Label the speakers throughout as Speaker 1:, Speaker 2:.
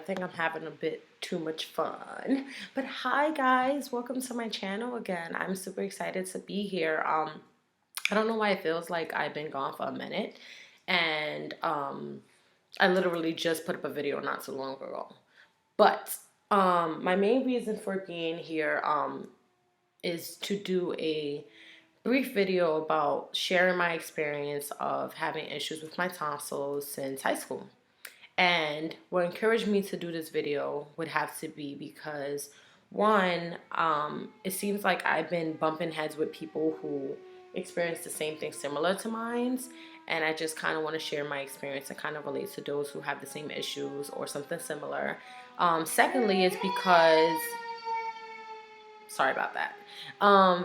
Speaker 1: think I'm having a bit too much fun. But hi guys, welcome to my channel again. I'm super excited to be here. I don't know why it feels like I've been gone for a minute, and I literally just put up a video not too long ago. But my main reason for being here is to do a brief video about sharing my experience of having issues with my tonsils since high school. And what encouraged me to do this video would have to be because one, it seems like I've been bumping heads with people who experience the same thing similar to mine's, and I just kind of want to share my experience and kind of relate to those who have the same issues or something similar. Secondly, is because sorry about that.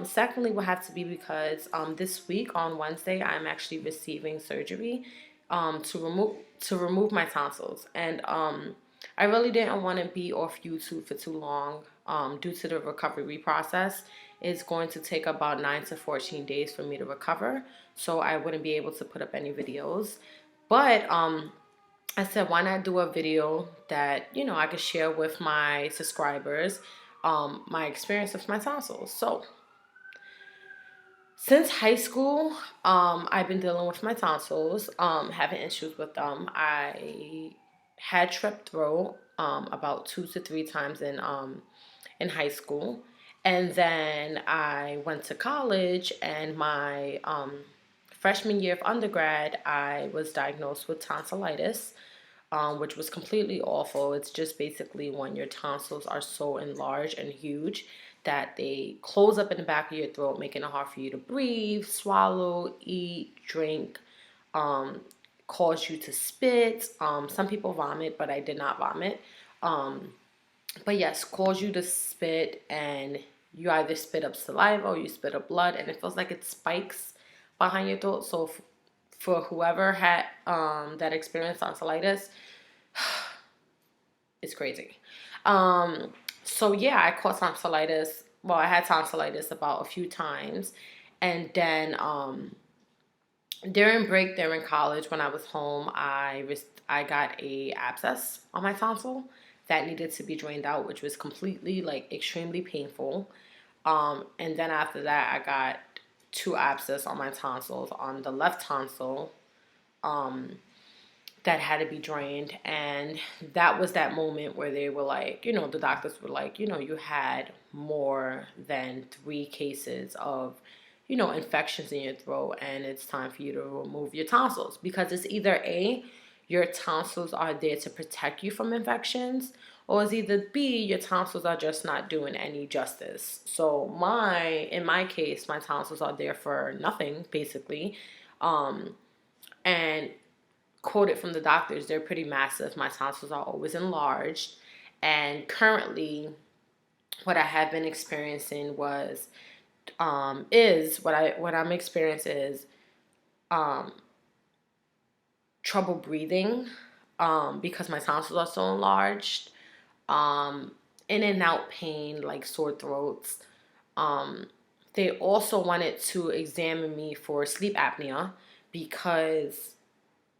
Speaker 1: Secondly, will have to be because this week on Wednesday, I'm actually receiving surgery to remove my tonsils, and I really didn't want to be off YouTube for too long due to the recovery process. It's going to take about 9 to 14 days for me to recover, so I wouldn't be able to put up any videos. But I said, why not do a video that, I could share with my subscribers my experience with my tonsils. So, since high school, I've been dealing with my tonsils, having issues with them. I had strep throat about 2 to 3 times in high school, and then I went to college, and my freshman year of undergrad, I was diagnosed with tonsillitis, which was completely awful. It's just basically when your tonsils are so enlarged and huge that they close up in the back of your throat, making it hard for you to breathe, swallow, eat, drink, cause you to spit. Some people vomit, but I did not vomit. But yes, cause you to spit, and you either spit up saliva or you spit up blood, and it feels like it spikes behind your throat. So for whoever had that experienced tonsillitis, it's crazy. So yeah, I caught tonsillitis. Well, I had tonsillitis about a few times, and then during break, during college, when I was home, I got a abscess on my tonsil that needed to be drained out, which was completely extremely painful. And then after that, I got 2 abscesses on my tonsils on the left tonsil. That had to be drained, and that was that moment where they were like, the doctors were like, you had more than 3 cases of, infections in your throat, and it's time for you to remove your tonsils, because it's either A, your tonsils are there to protect you from infections, or it's either B, your tonsils are just not doing any justice. So in my case, my tonsils are there for nothing, basically. And quoted from the doctors, they're pretty massive. My tonsils are always enlarged, and currently what I have been experiencing is what I'm experiencing is trouble breathing, because my tonsils are so enlarged, in and out pain, like sore throats. They also wanted to examine me for sleep apnea, because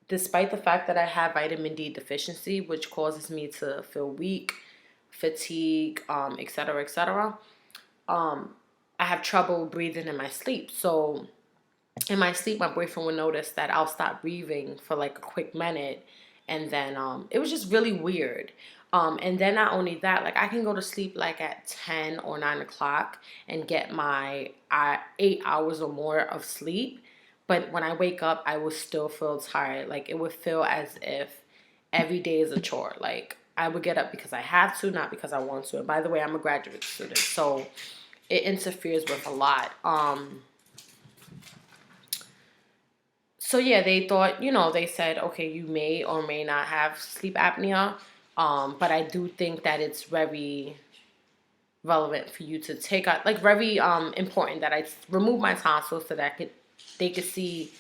Speaker 1: despite the fact that I have vitamin D deficiency, which causes me to feel weak, fatigue, etc., etc., I have trouble breathing in my sleep. So in my sleep, my boyfriend would notice that I'll stop breathing for like a quick minute, and then it was just really weird. And then not only that, like I can go to sleep like at 10 or 9 o'clock and get my 8 hours or more of sleep. But when I wake up, I will still feel tired. Like it would feel as if every day is a chore. Like I would get up because I have to, not because I want to. And by the way, I'm a graduate student, so it interferes with a lot. So yeah, they thought, they said, okay, you may or may not have sleep apnea. But I do think that it's very relevant for you to take out, like very important that I remove my tonsils so that they could see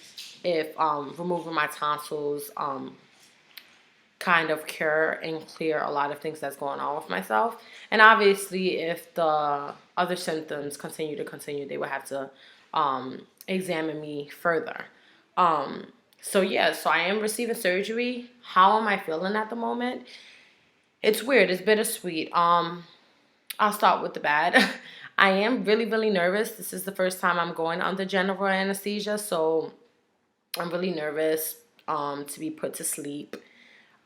Speaker 1: if removing my tonsils kind of cure and clear a lot of things that's going on with myself. And obviously, if the other symptoms continue, they would have to examine me further. So yeah, so I am receiving surgery. How am I feeling at the moment? It's weird. It's bittersweet. I'll start with the bad. I am really, really nervous. This is the first time I'm going under general anesthesia, so I'm really nervous to be put to sleep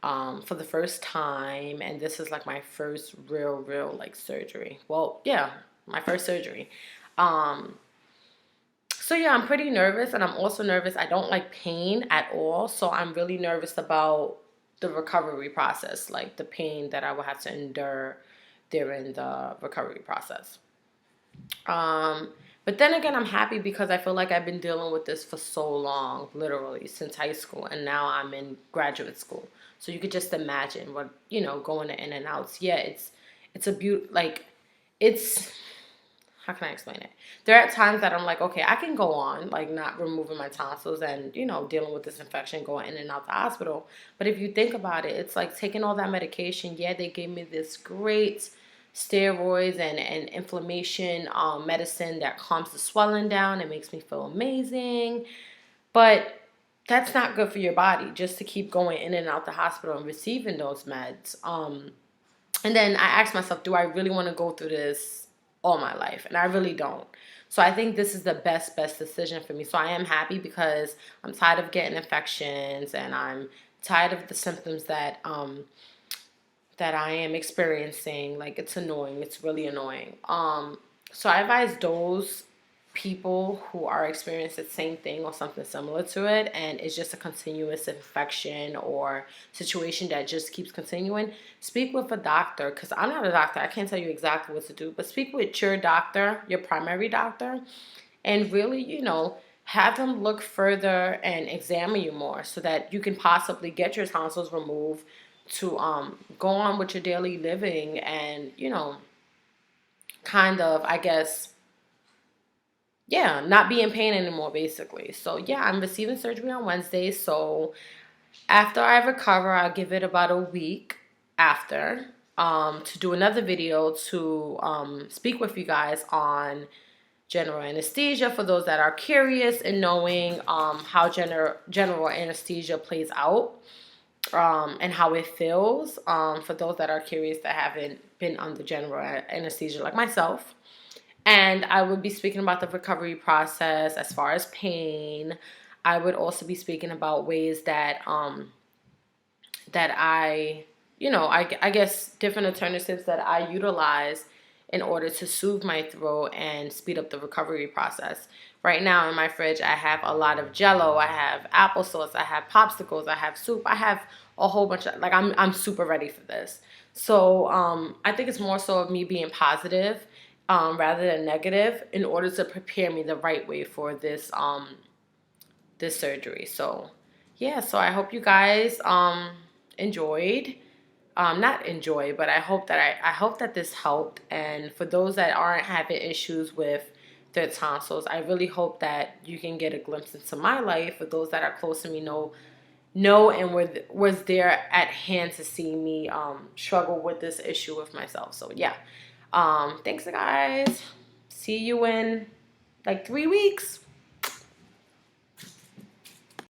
Speaker 1: for the first time, and this is like my first real like surgery. Well, yeah, my first surgery. Um, so yeah, I'm pretty nervous, and I'm also nervous. I don't like pain at all, so I'm really nervous about the recovery process, like the pain that I will have to endure during the recovery process. Um, but then again, I'm happy because I feel like I've been dealing with this for so long, literally since high school, and now I'm in graduate school. So you could just imagine what, going in and outs. Yeah, it's a like it's how can I explain it? There are times that I'm like, okay, I can go on, like not removing my tonsils and, dealing with this infection, going in and out the hospital. But if you think about it, it's like taking all that medication. Yeah, they gave me this great steroids and inflammation medicine that calms the swelling down. It makes me feel amazing. But that's not good for your body, just to keep going in and out the hospital and receiving those meds. And then I asked myself, do I really want to go through this all my life? And I really don't. So I think this is the best decision for me. So I am happy because I'm tired of getting infections, and I'm tired of the symptoms that I am experiencing. Like, it's annoying. It's really annoying. So I advise those people who are experiencing the same thing or something similar to it, and it's just a continuous infection or situation that just keeps continuing, speak with a doctor. Because I'm not a doctor, I can't tell you exactly what to do, but speak with your doctor, your primary doctor, and really, have them look further and examine you more so that you can possibly get your tonsils removed to go on with your daily living and, kind of, I guess, yeah, not be in pain anymore, basically. So yeah, I'm receiving surgery on Wednesday. So after I recover, I'll give it about a week after to do another video to speak with you guys on general anesthesia for those that are curious and knowing how general anesthesia plays out, and how it feels, for those that are curious that haven't been under general anesthesia like myself. And I would be speaking about the recovery process as far as pain. I would also be speaking about ways that that I guess different alternatives that I utilize in order to soothe my throat and speed up the recovery process. Right now in my fridge, I have a lot of Jello, I have applesauce, I have popsicles, I have soup, I have a whole bunch of, like, I'm super ready for this. So I think it's more so of me being positive, rather than negative, in order to prepare me the right way for this surgery. So yeah, so I hope you guys enjoyed. Not enjoy, but I hope that I hope that this helped. And for those that aren't having issues with their tonsils, I really hope that you can get a glimpse into my life. For those that are close to me, know and was there at hand to see me struggle with this issue with myself. So yeah, thanks guys. See you in like 3 weeks.